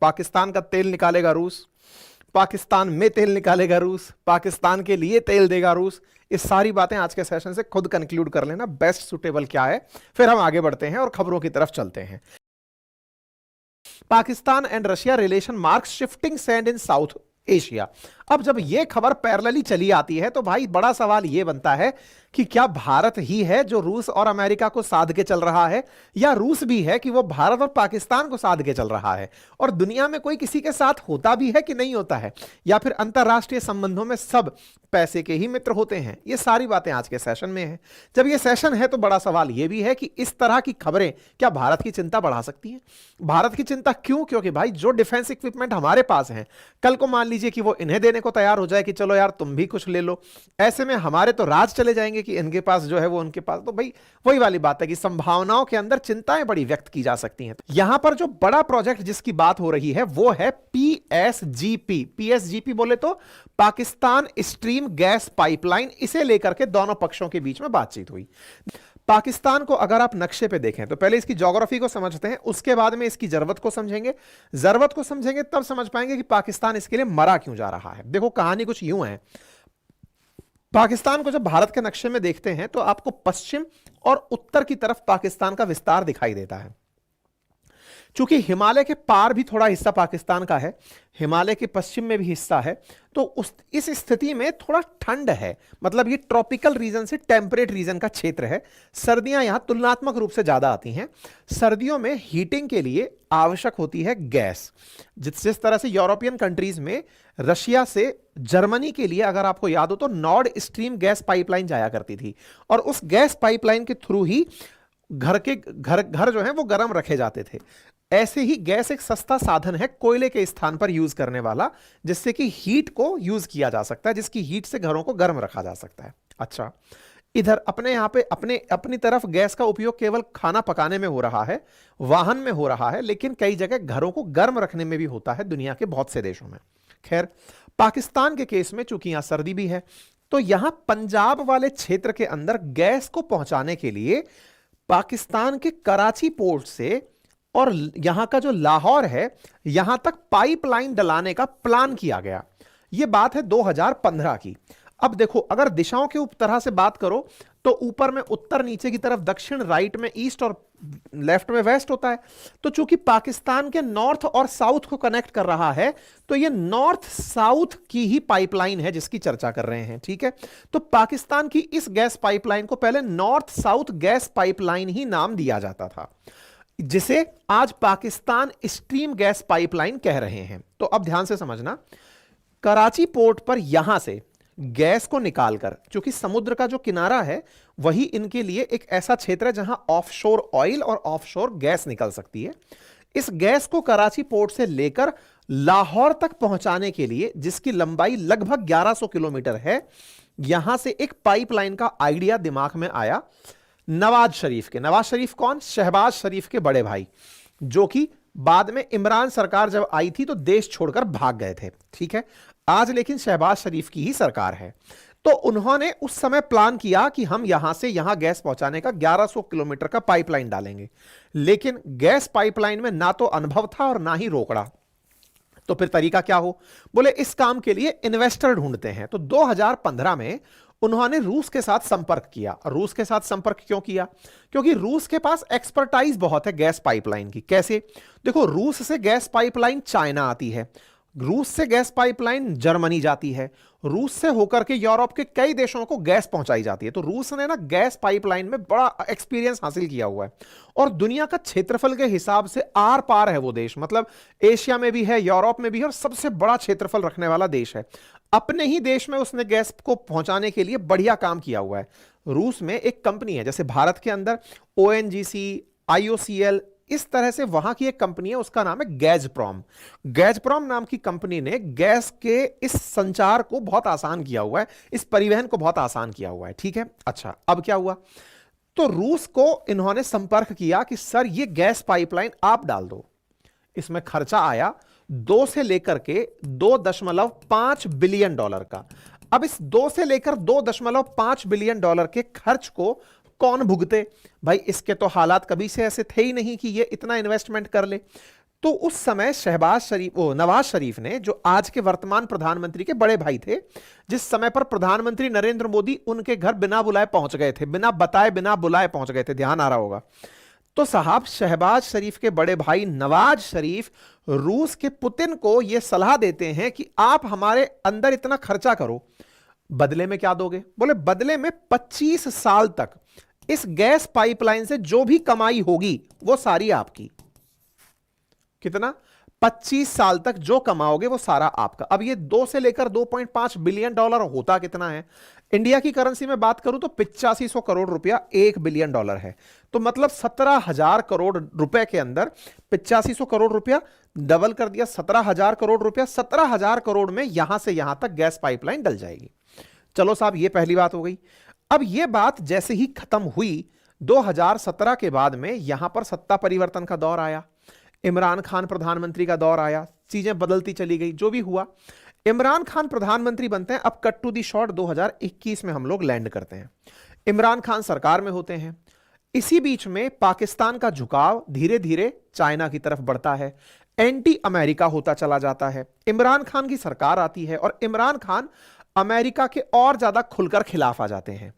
पाकिस्तान का तेल निकालेगा रूस, पाकिस्तान में तेल निकालेगा रूस, पाकिस्तान के लिए तेल देगा रूस। ये सारी बातें आज के सेशन से खुद कंक्लूड कर लेना बेस्ट सुटेबल क्या है, फिर हम आगे बढ़ते हैं और खबरों की तरफ चलते हैं। Pakistan and Russia relation marks shifting sand in south Asia. अब जब यह खबर पैरेलली चली आती है तो भाई बड़ा सवाल यह बनता है कि क्या भारत ही है जो रूस और अमेरिका को साध के चल रहा है, या रूस भी है कि वो भारत और पाकिस्तान को साध के चल रहा है, और दुनिया में कोई किसी के साथ होता भी है कि नहीं होता है, या फिर अंतरराष्ट्रीय संबंधों में सब पैसे के ही मित्र होते हैं। ये सारी बातें आज के सेशन में है। जब ये सेशन है तो बड़ा सवाल यह भी है कि इस तरह की खबरें क्या भारत की चिंता बढ़ा सकती हैं। भारत की चिंता क्यों? क्योंकि भाई जो डिफेंस इक्विपमेंट हमारे पास है, कल को मान लीजिए कि वो इन्हें देने को तैयार हो जाए कि चलो यार तुम भी कुछ ले लो, ऐसे में हमारे तो राज चले जाएंगे कि इनके पास जो है वो उनके पास। तो भाई वही वाली बात है कि संभावनाओं के अंदर चिंताएं बड़ी व्यक्त की जा सकती हैं। यहां पर जो बड़ा प्रोजेक्ट जिसकी बात हो रही है वो है पीएसजीपी। पीएसजीपी बोले तो पाकिस्तान स्ट्रीम गैस पाइपलाइन। इसे लेकर के दोनों पक्षों के बीच में बातचीत हुई। पाकिस्तान को अगर आप नक्शे पे देखें तो पहले इसकी ज्योग्राफी को समझते हैं, उसके बाद में इसकी जरूरत को समझेंगे। जरूरत को समझेंगे तब समझ पाएंगे कि पाकिस्तान इसके लिए मरा क्यों जा रहा है। देखो कहानी कुछ यूं है। पाकिस्तान को जब भारत के नक्शे में देखते हैं तो आपको पश्चिम और उत्तर की तरफ पाकिस्तान का विस्तार दिखाई देता है। चूंकि हिमालय के पार भी थोड़ा हिस्सा पाकिस्तान का है, हिमालय के पश्चिम में भी हिस्सा है, तो इस स्थिति में थोड़ा ठंड है। मतलब ये ट्रॉपिकल रीजन से टेम्परेट रीजन का क्षेत्र है। सर्दियां यहां तुलनात्मक रूप से ज्यादा आती हैं। सर्दियों में हीटिंग के लिए आवश्यक होती है गैस। जिस तरह से यूरोपियन कंट्रीज में रशिया से जर्मनी के लिए अगर आपको याद हो तो नॉर्ड स्ट्रीम गैस पाइपलाइन जाया करती थी, और उस गैस पाइपलाइन के थ्रू ही घर जो है वो गर्म रखे जाते थे। ऐसे ही गैस एक सस्ता साधन है कोयले के स्थान पर यूज करने वाला, जिससे कि हीट को यूज किया जा सकता है, जिसकी हीट से घरों को गर्म रखा जा सकता है। अच्छा, इधर अपने यहां पे अपनी तरफ गैस का उपयोग केवल खाना पकाने में हो रहा है, वाहन में हो रहा है, लेकिन कई जगह घरों को गर्म रखने में भी होता है दुनिया के बहुत से देशों में। खैर, पाकिस्तान के केस में चूंकि यहां सर्दी भी है, तो यहां पंजाब वाले क्षेत्र के अंदर गैस को पहुंचाने के लिए पाकिस्तान के कराची पोर्ट से और यहां का जो लाहौर है यहां तक पाइपलाइन डलाने का प्लान किया गया। यह बात है 2015 की। अब देखो, अगर दिशाओं के तरह से बात करो तो ऊपर में उत्तर, नीचे की तरफ दक्षिण, राइट में ईस्ट और लेफ्ट में वेस्ट होता है। तो चूंकि पाकिस्तान के नॉर्थ और साउथ को कनेक्ट कर रहा है, तो यह नॉर्थ साउथ की ही पाइपलाइन है जिसकी चर्चा कर रहे हैं। ठीक है, तो पाकिस्तान की इस गैस पाइपलाइन को पहले नॉर्थ साउथ गैस पाइपलाइन ही नाम दिया जाता था, जिसे आज पाकिस्तान स्ट्रीम गैस पाइपलाइन कह रहे हैं। तो अब ध्यान से समझना, कराची पोर्ट पर यहां से गैस को निकालकर, क्योंकि समुद्र का जो किनारा है वही इनके लिए एक ऐसा क्षेत्र है जहां ऑफशोर ऑयल और ऑफशोर गैस निकल सकती है। इस गैस को कराची पोर्ट से लेकर लाहौर तक पहुंचाने के लिए, जिसकी लंबाई लगभग 1100 किलोमीटर है, यहां से एक पाइपलाइन का आइडिया दिमाग में आया नवाज शरीफ के। नवाज शरीफ कौन? शहबाज शरीफ के बड़े भाई, जो कि बाद में इमरान सरकार जब आई थी तो देश छोड़कर भाग गए थे। ठीक है, आज लेकिन शहबाज शरीफ की ही सरकार है। तो उन्होंने उस समय प्लान किया कि हम यहां से यहां गैस पहुंचाने का 1100 किलोमीटर का पाइपलाइन डालेंगे, लेकिन गैस पाइपलाइन में ना तो अनुभव था और ना ही रोकड़ा। तो फिर तरीका क्या हो? बोले इस काम के लिए इन्वेस्टर ढूंढते हैं। तो 2015 में उन्होंने रूस के साथ संपर्क किया। रूस के साथ संपर्क क्यों किया? क्योंकि रूस के पास एक्सपर्टाइज बहुत है गैस पाइपलाइन की। कैसे? देखो, रूस से गैस पाइपलाइन चाइना आती है, रूस से गैस पाइपलाइन जर्मनी जाती है, रूस से होकर के यूरोप के कई देशों को गैस पहुंचाई जाती है। तो रूस ने ना गैस पाइपलाइन में बड़ा एक्सपीरियंस हासिल किया हुआ है, और दुनिया का क्षेत्रफल के हिसाब से आर पार है वो देश। मतलब एशिया में भी है, यूरोप में भी है, और सबसे बड़ा क्षेत्रफल रखने वाला देश है। अपने ही देश में उसने गैस को पहुंचाने के लिए बढ़िया काम किया हुआ है। रूस में एक कंपनी है, जैसे भारत के अंदर ओएनजीसी, आईओसीएल, इस तरह से वहां की एक कंपनी है, उसका नाम है गैज़प्रॉम। गैज़प्रॉम नाम की कंपनी ने गैस के इस संचार को बहुत आसान किया हुआ है, इस परिवहन को बहुत आसान किया हुआ है। ठीक है, अच्छा, अब क्या हुआ? तो रूस को इन्होंने संपर्क किया कि सर ये गैस पाइपलाइन आप डाल दो। इसमें खर्चा आया 2 से लेकर के 2.5 बिलियन डॉलर का। अब इस 2 से लेकर 2.5 बिलियन डॉलर के खर्च को कौन भुगते? भाई इसके तो हालात कभी से ऐसे थे ही नहीं कि ये इतना इन्वेस्टमेंट कर ले। तो उस समय शहबाज शरीफ, ओ नवाज शरीफ ने, जो आज के वर्तमान प्रधानमंत्री के बड़े भाई थे, जिस समय पर प्रधानमंत्री नरेंद्र मोदी उनके घर बिना बुलाए पहुंच गए थे, बिना बताए बिना बुलाए पहुंच गए थे, ध्यान आ रहा होगा। तो साहब शहबाज शरीफ के बड़े भाई नवाज शरीफ रूस के पुतिन को यह सलाह देते हैं कि आप हमारे अंदर इतना खर्चा करो, बदले में क्या दोगे? बोले बदले में 25 साल तक इस गैस पाइपलाइन से जो भी कमाई होगी वो सारी आपकी। कितना? 25 साल तक जो कमाओगे वो सारा आपका। अब ये 2 से लेकर 2.5 बिलियन डॉलर होता कितना है? इंडिया की करेंसी में बात करूं तो 8500 करोड़ रुपया 1 बिलियन डॉलर है। तो मतलब 17,000 करोड़ रुपए के अंदर 8500 करोड़ रुपया डबल कर दिया, 17,000 करोड़ रुपया। 17,000 करोड़ में यहां से यहां तक गैस पाइपलाइन डल जाएगी। चलो साहब, ये पहली बात हो गई। अब ये बात जैसे ही खत्म हुई 2017 के बाद में यहां पर सत्ता परिवर्तन का दौर आया, इमरान खान प्रधानमंत्री का दौर आया, चीजें बदलती चली गई। जो भी हुआ, इमरान खान प्रधानमंत्री बनते हैं। अब कट टू दी शॉर्ट 2021 में हम लोग लैंड करते हैं। इमरान खान सरकार में होते हैं। इसी बीच में पाकिस्तान का झुकाव धीरे धीरे चाइना की तरफ बढ़ता है, एंटी अमेरिका होता चला जाता है। इमरान खान की सरकार आती है और इमरान खान अमेरिका के और ज्यादा खुलकर खिलाफ आ जाते हैं,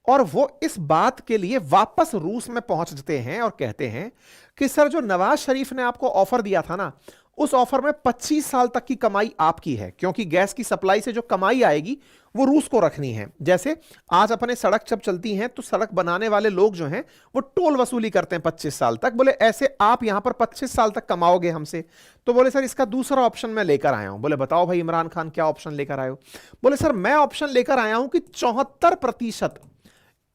और वो इस बात के लिए वापस रूस में पहुंचते हैं और कहते हैं कि सर, जो नवाज शरीफ ने आपको ऑफर दिया था ना, उस ऑफर में 25 साल तक की कमाई आपकी है, क्योंकि गैस की सप्लाई से जो कमाई आएगी वो रूस को रखनी है। जैसे आज अपने सड़क जब चलती हैं तो सड़क बनाने वाले लोग जो हैं वो टोल वसूली करते हैं 25 साल तक। बोले ऐसे आप यहां पर 25 साल तक कमाओगे हमसे। तो बोले सर, इसका दूसरा ऑप्शन मैं लेकर आया हूं। बोले बताओ भाई इमरान खान, क्या ऑप्शन लेकर आए हो? बोले सर, मैं ऑप्शन लेकर आया हूं कि 74%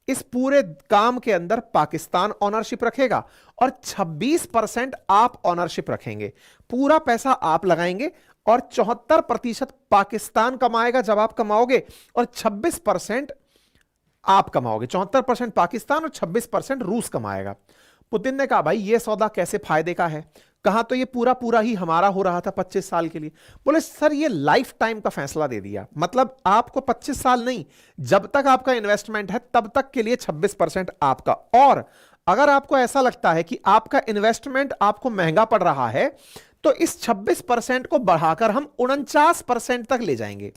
इस पूरे काम के अंदर पाकिस्तान ऑनरशिप रखेगा और 26% आप ऑनरशिप रखेंगे। पूरा पैसा आप लगाएंगे और 74% पाकिस्तान कमाएगा जब आप कमाओगे, और 26% आप कमाओगे। 74% पाकिस्तान और 26% रूस कमाएगा। पुतिन ने कहा भाई ये सौदा कैसे फायदे का है? कहा तो ये पूरा पूरा ही हमारा हो रहा था 25 साल के लिए। बोले सर, ये लाइफ टाइम का फैसला दे दिया, मतलब आपको 25 साल नहीं, जब तक आपका इन्वेस्टमेंट है तब तक के लिए 26% आपका। और अगर आपको ऐसा लगता है कि आपका इन्वेस्टमेंट आपको महंगा पड़ रहा है तो इस 26% को बढ़ाकर हम 49% तक ले जाएंगे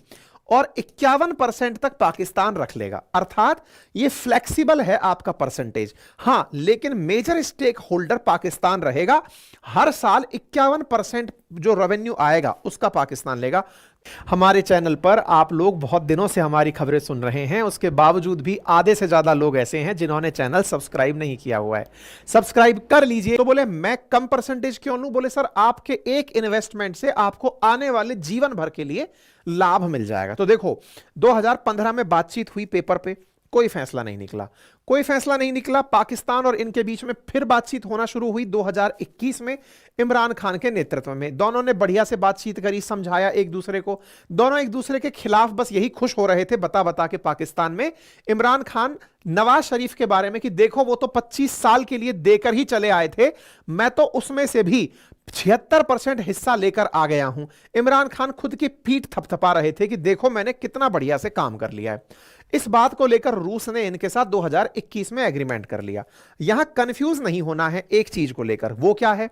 और 51% तक पाकिस्तान रख लेगा। अर्थात ये फ्लेक्सिबल है आपका परसेंटेज। हां, लेकिन मेजर स्टेक होल्डर पाकिस्तान रहेगा। हर साल 51% जो रेवेन्यू आएगा उसका पाकिस्तान लेगा। हमारे चैनल पर आप लोग बहुत दिनों से हमारी खबरें सुन रहे हैं, उसके बावजूद भी आधे से ज्यादा लोग ऐसे हैं जिन्होंने चैनल सब्सक्राइब नहीं किया हुआ है। सब्सक्राइब कर लीजिए। तो बोले मैं कम परसेंटेज क्यों लूं? बोले सर, आपके एक इन्वेस्टमेंट से आपको आने वाले जीवन भर के लिए लाभ मिल जाएगा। तो देखो, 2015 में बातचीत हुई पेपर पे, कोई फैसला नहीं निकला, कोई फैसला नहीं निकला। पाकिस्तान और इनके बीच में फिर बातचीत होना शुरू हुई 2021 में इमरान खान के नेतृत्व में। दोनों ने बढ़िया से बातचीत करी, समझाया एक दूसरे को। दोनों एक दूसरे के खिलाफ बस यही खुश हो रहे थे बता बता के पाकिस्तान में इमरान खान नवाज शरीफ के बारे में कि देखो वो तो 25 साल के लिए देकर ही चले आए थे, मैं तो उसमें से भी 76% हिस्सा लेकर आ गया हूं। इमरान खान खुद की पीठ थपथपा रहे थे कि देखो मैंने कितना बढ़िया से काम कर लिया है। इस बात को लेकर रूस ने इनके साथ 2021 में एग्रीमेंट कर लिया। यहां कंफ्यूज नहीं होना है एक चीज को लेकर, वो क्या है?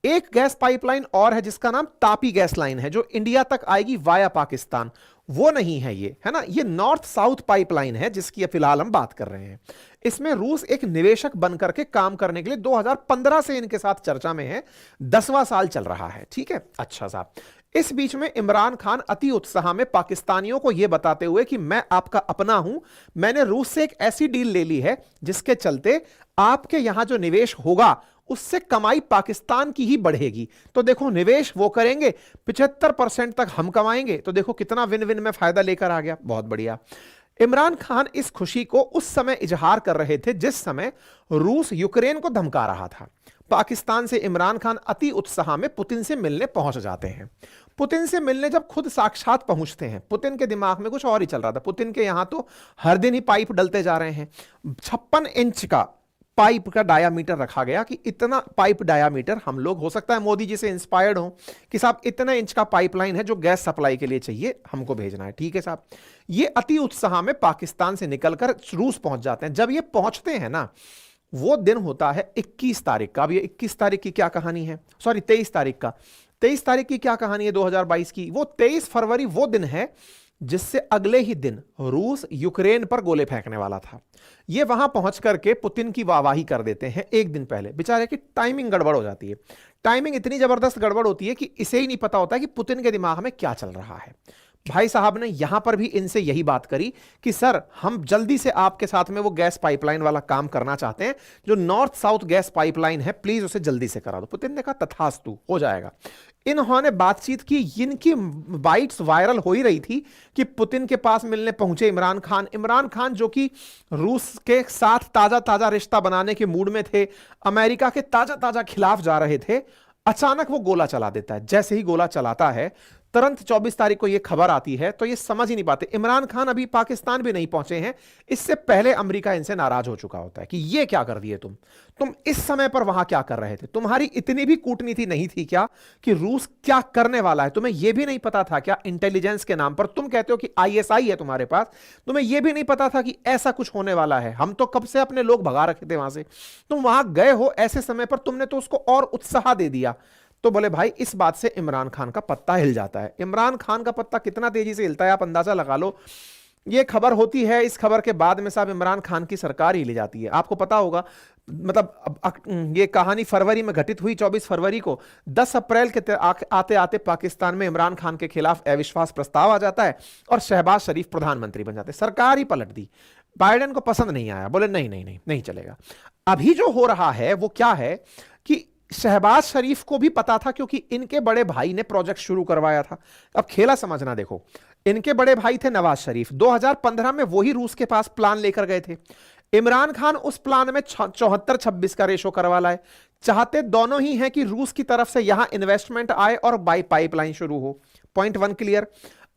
एक गैस पाइपलाइन और है जिसका नाम तापी गैस लाइन है, जो इंडिया तक आएगी वाया पाकिस्तान। वो नहीं है ये, है ना, ये नॉर्थ साउथ पाइपलाइन है जिसकी फिलहाल हम बात कर रहे हैं। इसमें रूस एक निवेशक बनकर के काम करने के लिए 2015 से इनके साथ चर्चा में है, 10वां साल चल रहा है। ठीक है, अच्छा साहब। इस बीच में इमरान खान अति उत्साह में पाकिस्तानियों को यह बताते हुए कि मैं आपका अपना हूं, मैंने रूस से एक ऐसी डील ले ली है जिसके चलते आपके यहां जो निवेश होगा उससे कमाई पाकिस्तान की ही बढ़ेगी। तो देखो, निवेश वो करेंगे, 75% तक हम कमाएंगे। तो देखो कितना विन विन में फायदा लेकर आ गया। बहुत बढ़िया। इमरान खान इस खुशी को उस समय इजहार कर रहे थे जिस समय रूस यूक्रेन को धमका रहा था। पाकिस्तान से इमरान खान अति उत्साह में पुतिन से मिलने पहुंच जाते हैं। पुतिन से मिलने जब खुद साक्षात पहुंचते हैं, पुतिन के दिमाग में कुछ और ही चल रहा था। पुतिन के यहां तो हर दिन ही पाइप डलते जा रहे हैं। 56 इंच का पाइप का डायामीटर रखा गया कि इतना पाइप डायामीटर हम लोग, हो सकता है मोदी जी से इंस्पायर्ड हो कि साहब इतना इंच का पाइपलाइन है जो गैस सप्लाई के लिए चाहिए, हमको भेजना है। ठीक है साहब। ये अति उत्साह में पाकिस्तान से निकलकर रूस पहुंच जाते हैं। जब ये पहुंचते हैं ना, वो दिन होता है 21 तारीख का। अब ये 21 तारीख की क्या कहानी है, सॉरी 23 तारीख का, 23 तारीख की क्या कहानी है 2022 की? वो 23 फरवरी वो दिन है जिससे अगले ही दिन रूस यूक्रेन पर गोले फेंकने वाला था। ये वहां पहुंच करके पुतिन की वाहवाही कर देते हैं एक दिन पहले। बेचारे की टाइमिंग गड़बड़ हो जाती है। टाइमिंग इतनी जबरदस्त गड़बड़ होती है कि इसे ही नहीं पता होता कि पुतिन के दिमाग में क्या चल रहा है। भाई साहब ने यहां पर भी इनसे यही बात करी कि सर हम जल्दी से आपके साथ में वो गैस पाइपलाइन वाला काम करना चाहते हैं, जो नॉर्थ साउथ गैस पाइपलाइन है, प्लीज उसे जल्दी से करा दो। पुतिन ने कहा तथास्तु, हो जाएगा। इन्होंने बातचीत की, इनकी बाइट्स वायरल हो ही रही थी कि पुतिन के पास मिलने पहुंचे इमरान खान। इमरान खान जो कि रूस के साथ ताजा ताजा रिश्ता बनाने के मूड में थे, अमेरिका के ताजा ताजा खिलाफ जा रहे थे, अचानक वो गोला चला देता है। जैसे ही गोला चलाता है तुरंत 24 तारीख को ये खबर आती है, तो ये समझ ही नहीं पाते। इमरान खान अभी पाकिस्तान भी नहीं पहुंचे हैं, इससे पहले अमेरिका इनसे नाराज हो चुका होता है कि ये क्या कर दिए तुम इस समय पर वहां क्या कर रहे थे? तुम्हारी इतनी भी कूटनीति नहीं थी क्या कि रूस क्या करने वाला है? तुम्हें यह भी नहीं पता था क्या इंटेलिजेंस के नाम पर तुम कहते हो कि आईएसआई है तुम्हारे पास, तुम्हें यह भी नहीं पता था कि ऐसा कुछ होने वाला है? हम तो कब से अपने लोग भगा रखे थे वहां से, तुम वहां गए हो ऐसे समय पर, तुमने तो उसको और उत्साह दे दिया। तो बोले भाई इस बात से इमरान खान का पत्ता हिल जाता है। इमरान खान का पत्ता कितना तेजी से हिलता है आप अंदाजा लगा लो। ये खबर होती है, इस खबर के बाद में साहब इमरान खान की सरकार ही ले जाती है। आपको पता होगा, मतलब ये कहानी फरवरी में घटित हुई 24 फरवरी को। 10 अप्रैल के आते आते पाकिस्तान में इमरान खान के खिलाफ अविश्वास प्रस्ताव आ जाता है और शहबाज शरीफ प्रधानमंत्री बन जाते हैं। सरकार ही पलट दी। बाइडेन को पसंद नहीं आया, बोले नहीं नहीं नहीं नहीं चलेगा। अभी जो हो रहा है वो क्या है कि शहबाज शरीफ को भी पता था, क्योंकि इनके बड़े भाई ने प्रोजेक्ट शुरू करवाया था। अब खेला समझना देखो, इनके बड़े भाई थे नवाज शरीफ, 2015 में वही रूस के पास प्लान लेकर गए थे। इमरान खान उस प्लान में 74-26 का रेशो करवा लाए। चाहते दोनों ही हैं कि रूस की तरफ से यहां इन्वेस्टमेंट आए और बाई पाइपलाइन शुरू हो। Point 1 clear.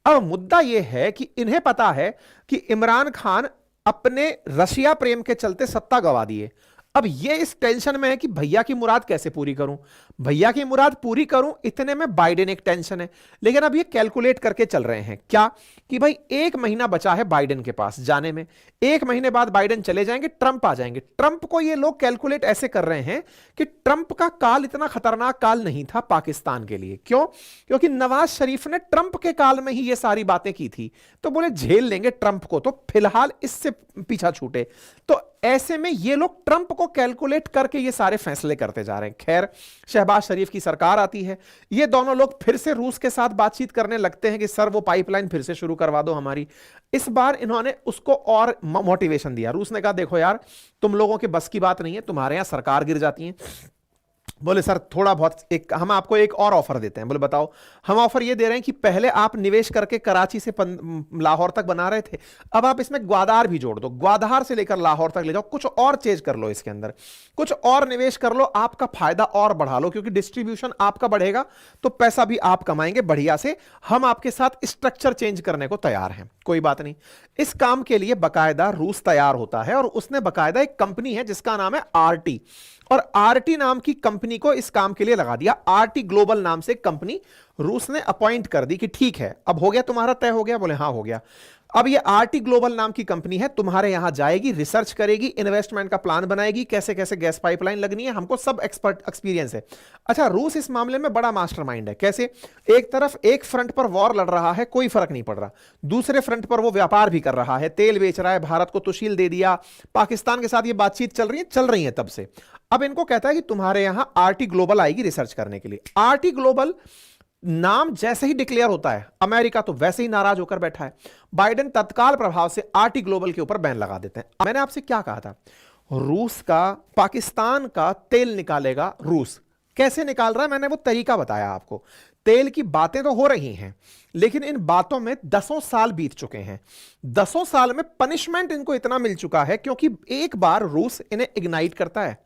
अब मुद्दा यह है कि इन्हें पता है कि इमरान खान अपने रशिया प्रेम के चलते सत्ता गंवा दिए। अब ये इस टेंशन में है कि भैया की मुराद कैसे पूरी करूं, भैया की मुराद पूरी करूं, इतने में बाइडेन एक टेंशन है। लेकिन अब ये कैलकुलेट करके चल रहे हैं क्या कि भाई 1 महीना बचा है बाइडेन के पास जाने में, 1 महीने बाद बाइडेन चले जाएंगे, ट्रंप आ जाएंगे। ट्रंप को ये लोग कैलकुलेट ऐसे कर रहे हैं कि ट्रंप का काल इतना खतरनाक काल नहीं था पाकिस्तान के लिए। क्यों? क्योंकि नवाज शरीफ ने ट्रंप के काल में ही ये सारी बातें की थी, तो बोले झेल लेंगे ट्रंप को, तो फिलहाल इससे पीछा छूटे। तो ऐसे में ये लोग ट्रंप को कैलकुलेट करके ये सारे फैसले करते जा रहे हैं। खैर, शहबाज शरीफ की सरकार आती है, ये दोनों लोग फिर से रूस के साथ बातचीत करने लगते हैं कि सर वो पाइपलाइन फिर से शुरू करवा दो हमारी। इस बार इन्होंने उसको और मोटिवेशन दिया। रूस ने कहा देखो यार, तुम लोगों के बस की बात नहीं है, तुम्हारे यहां सरकार गिर जाती है। बोले सर थोड़ा बहुत एक हम आपको एक और ऑफर देते हैं। बोले बताओ। हम ऑफर ये दे रहे हैं कि पहले आप निवेश करके कराची से लाहौर तक बना रहे थे, अब आप इसमें ग्वादार भी जोड़ दो, ग्वादार से लेकर लाहौर तक ले जाओ, कुछ और चेंज कर लो, इसके अंदर कुछ और निवेश कर लो, आपका फायदा और बढ़ा लो, क्योंकि डिस्ट्रीब्यूशन आपका बढ़ेगा तो पैसा भी आप कमाएंगे बढ़िया से। हम आपके साथ स्ट्रक्चर चेंज करने को तैयार हैं, कोई बात नहीं। इस काम के लिए बकायदा रूस तैयार होता है और उसने बकायदा एक कंपनी है जिसका नाम है आरटी, और आरटी नाम की कंपनी को इस काम के लिए लगा दिया। आरटी ग्लोबल नाम से कंपनी रूस ने अपॉइंट कर दी कि ठीक है अब हो गया, तुम्हारा तय हो गया। बोले हाँ हो गया। अब ये आरटी ग्लोबल नाम की कंपनी है, तुम्हारे यहां जाएगी, रिसर्च करेगी, इन्वेस्टमेंट का प्लान बनाएगी, कैसे कैसे गैस पाइपलाइन लगनी है, हमको सब एक्सपर्ट एक्सपीरियंस है। अच्छा, रूस इस मामले में बड़ा मास्टरमाइंड है। कैसे? एक तरफ एक फ्रंट पर वॉर लड़ रहा है, कोई फर्क नहीं पड़ रहा, दूसरे फ्रंट पर वो व्यापार भी कर रहा है, तेल बेच रहा है, भारत को तुशील दे दिया, पाकिस्तान के साथ ये बातचीत चल रही है तब से। अब इनको कहता है कि तुम्हारे यहां आरटी ग्लोबल आएगी रिसर्च करने के लिए। आरटी ग्लोबल नाम जैसे ही डिक्लेयर होता है, अमेरिका तो वैसे ही नाराज होकर बैठा है। बाइडेन तत्काल प्रभाव से आरटी ग्लोबल के ऊपर बैन लगा देते हैं। मैंने आपसे क्या कहा था, रूस का पाकिस्तान का तेल निकालेगा रूस। कैसे निकाल रहा है मैंने वो तरीका बताया आपको। तेल की बातें तो हो रही हैं, लेकिन इन बातों में 10 साल बीत चुके हैं। 10 साल में पनिशमेंट इनको इतना मिल चुका है, क्योंकि एक बार रूस इन्हें इग्नाइट करता है,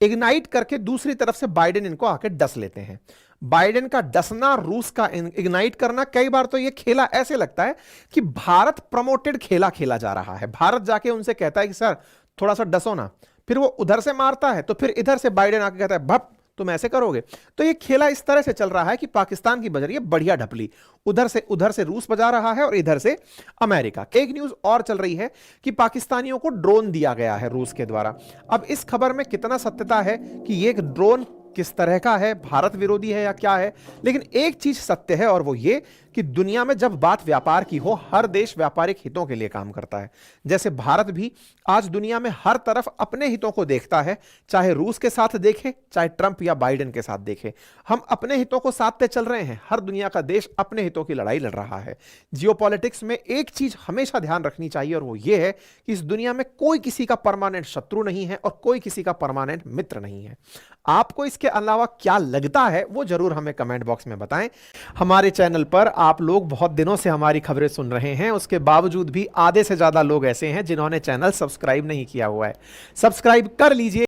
इग्नाइट करके दूसरी तरफ से बाइडेन इनको आके डस लेते हैं। बाइडेन का डसना, रूस का इग्नाइट करना, कई बार तो ये खेला ऐसे लगता है कि भारत प्रमोटेड खेला खेला जा रहा है। भारत जाके उनसे कहता है कि सर थोड़ा सा डसो ना, फिर वो उधर से मारता है, तो फिर इधर से बाइडेन आके कहता है भप तुम ऐसे करोगे। तो ये खेला इस तरह से चल रहा है कि पाकिस्तान की बज रही है बढ़िया ढपली, उधर से रूस बजा रहा है और इधर से अमेरिका। एक न्यूज और चल रही है कि पाकिस्तानियों को ड्रोन दिया गया है रूस के द्वारा। अब इस खबर में कितना सत्यता है कि ये ड्रोन किस तरह का है, भारत विरोधी है या क्या है, लेकिन एक चीज सत्य है और वो ये कि दुनिया में जब बात व्यापार की हो, हर देश व्यापारिक हितों के लिए काम करता है। जैसे भारत भी आज दुनिया में हर तरफ अपने हितों को देखता है, चाहे रूस के साथ देखे, चाहे ट्रंप या बाइडेन के साथ देखे, हम अपने हितों को साधते चल रहे हैं। हर दुनिया का देश अपने हितों की लड़ाई लड़ रहा है। जियोपॉलिटिक्स में एक चीज हमेशा ध्यान रखनी चाहिए और वो ये है कि इस दुनिया में कोई किसी का परमानेंट शत्रु नहीं है और कोई किसी का परमानेंट मित्र नहीं है। आपको इसके अलावा क्या लगता है वो जरूर हमें कमेंट बॉक्स में बताएं। हमारे चैनल पर आप लोग बहुत दिनों से हमारी खबरें सुन रहे हैं, उसके बावजूद भी आधे से ज्यादा लोग ऐसे हैं जिन्होंने चैनल सब्सक्राइब नहीं किया हुआ है। सब्सक्राइब कर लीजिए।